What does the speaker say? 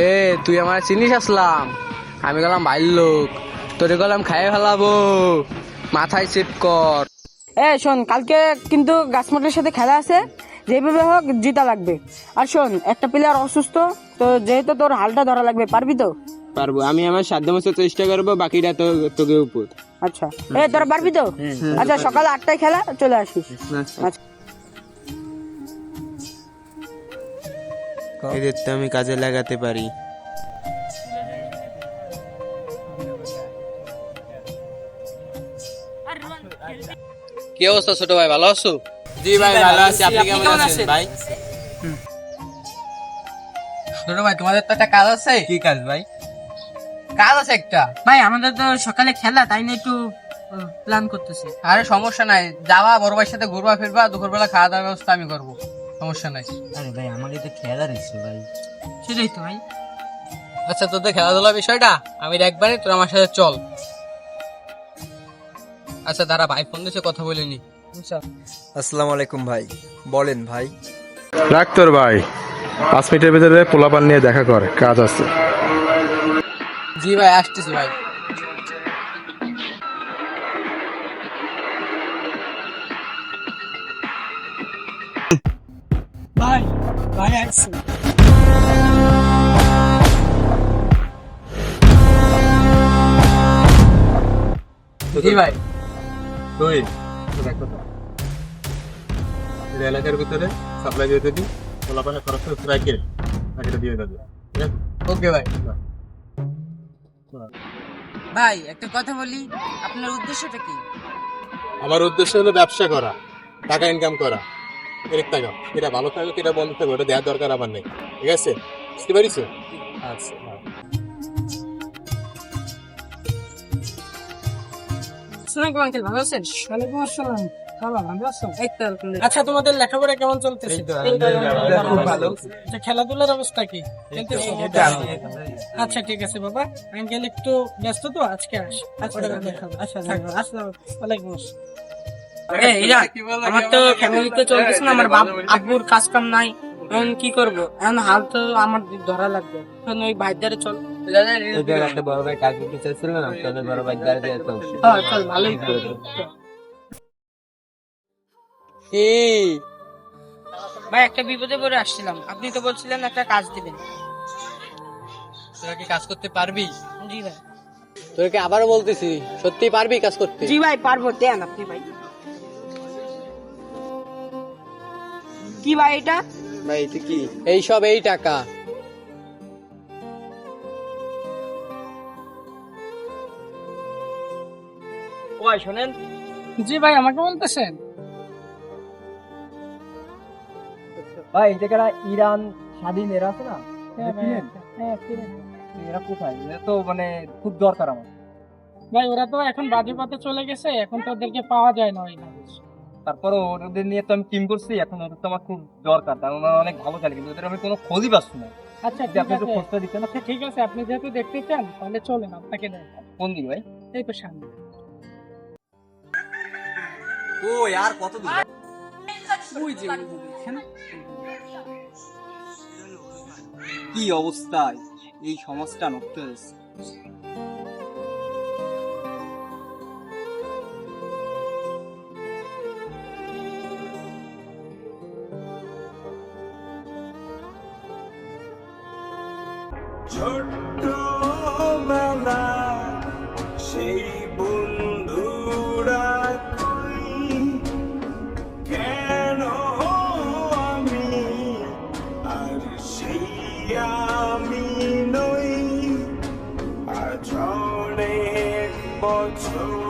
এ তুই আমার চিনিস আসলাম? আমি গেলাম ভাইয়ের লোক, তোরে গেলাম খাইয়ে ফেলাবো, মাথায় সেট কর। শোন, কালকে কিন্তু গাছমাটের সাথে খেলা আছে, যেভাবে হোক জিতা লাগবে। আর শোন, একটা প্লেয়ার অসুস্থ, তো যেহেতু তোর হালটা ধরা লাগবে, পারবি তো? পারবো, আমি আমার সাধ্যমতো চেষ্টা করবো, বাকিটা তো তোকে উপর। আচ্ছা, তোরা পারবি তো? আচ্ছা, সকাল 8টায় খেলা, চলে আসিস। আচ্ছা, এদের তো আমি কাজে লাগাতে পারি। কি অবস্থা ছোট ভাই, ভালো আছো? জি ভাই, ভালো আছি। আপনি কেমন আছেন ভাই? ছোট ভাই, তোমাদের তো একটা কাজ আছে। কি কাজ ভাই? কাজ আছে একটা। ভাই আমাদের তো সকালে খেলা, তাই না একটু প্ল্যান করতেছি। আরে সমস্যা নাই, যাওয়া বড় ভাইয়ের সাথে ঘুরবা ফিরবা, দুপুরবেলা খাওয়া দাওয়ার ব্যবস্থা আমি করবো, সমস্যা নাই। আরে ভাই, আমাকে তো খেলার ইচ্ছে ভাই। সেটাই তো ভাই। আচ্ছা, তোদের খেলাধুলা বিষয়টা আমি দেখবানি, তোর আমার সাথে চল। আচ্ছা দাঁড়া, ভাই ফোন দিয়েছে, কথা বলে নি। আসসালামু আলাইকুম ভাই, বলেন ভাই। রাখ তোর ভাই, 5 মিনিটের ভিতরে পোলাপান নিয়ে দেখা কর, কাজ আছে। জি ভাই, আসতেছি ভাই। ভাই ভাই আসছি। জি ভাই। তুই এলাকার ভিতরে সাপ্লাই দিয়ে দিবি, পোলাপানের খরচ রাখে বাকিটা দিয়ে দেবে, ঠিক আছে? ওকে ভাই। ভাই একটা কথা বলি, আপনার উদ্দেশ্যটা কি? আমার উদ্দেশ্য হলো ব্যবসা করা, টাকা ইনকাম করা। এর টাকা এটা ভালো থাকবে, এটা বন্ধ থাকবে, ওটা দেওয়ার দরকার আমার নেই, ঠিক আছে? বুঝতে পারিস? আচ্ছা। আসসালামু আলাইকুম, ভালো আছেন? ওয়ালাইকুম আসসালাম। আচ্ছা, তোমাদের লেখাপড়া কেমন চলতেছে? খুব ভালো। আচ্ছা, খেলাধুলার অবস্থা কি? আচ্ছা ঠিক আছে বাবা, আঙ্কেল একটু ব্যস্ত তো, আজকে আসি। আচ্ছা, আসসালামু আলাইকুম। আমার তো ফ্যামিলিতে চলতেছে না, আমার আব্বুর কাজ কাম নাই, এখন কি করবো? এখন হাল তো আমার ধরা লাগবে, এখন ওই ভাইদারে চল। একটা বড় ভাই কাজ করতে চাইছিল না, তোদের বড় ভাই দাঁড়িয়ে যেত। হ্যাঁ চল, ভালোই ভাই। একটা বিপদে পড়ে আসছিলাম, আপনি তো বলছিলেন একটা কাজ দিবেন। তোরা কি কাজ করতে পারবি? জি ভাই। তোকে আবারও বলতেছি, সত্যি পারবি কাজ করতে? জি ভাই পারবো, দেন আপনি ভাই। কি ভাই এটা? ভাই এটা কি? এইসব এই টাকা। ভাই শোনেন। জি ভাই, আমাকে বলতেছেন? ভাই এই জায়গাটা ইরান স্বাধীন এরা আছে না, এরা কোথায়? এরা তো মানে খুব দরকার আমার। ভাই ওরা তো এখন বাজে পথে চলে গেছে, এখন তো ওদেরকে পাওয়া যায় না ওই ভাবে। তারপরে ওদের নিয়ে তো আমি টিম করছি, এখন ওদের তো আমার খুব দরকার, কারণ ওরা অনেক ভালো খেলে, কিন্তু ওদের আমি কোনো খোঁজই পাচ্ছি না। আচ্ছা যদি আপনি একটু খোঁজটা দিতেন। আচ্ছা ঠিক আছে, আপনি যেহেতু দেখতে চান তাহলে চলেন, আপনাকে দেখাই। কোন দিন ভাই? এই তো সামনে। ও यार কত দূর? ওই যে ওই যে দেখেন। কি অবস্থায় এই সমাজটা নষ্ট হয়েছে। ছোট্টবেলা সেই বন্ধুরা কই, কেন আমি আর সেই আমি নই, আজ অনেক বছর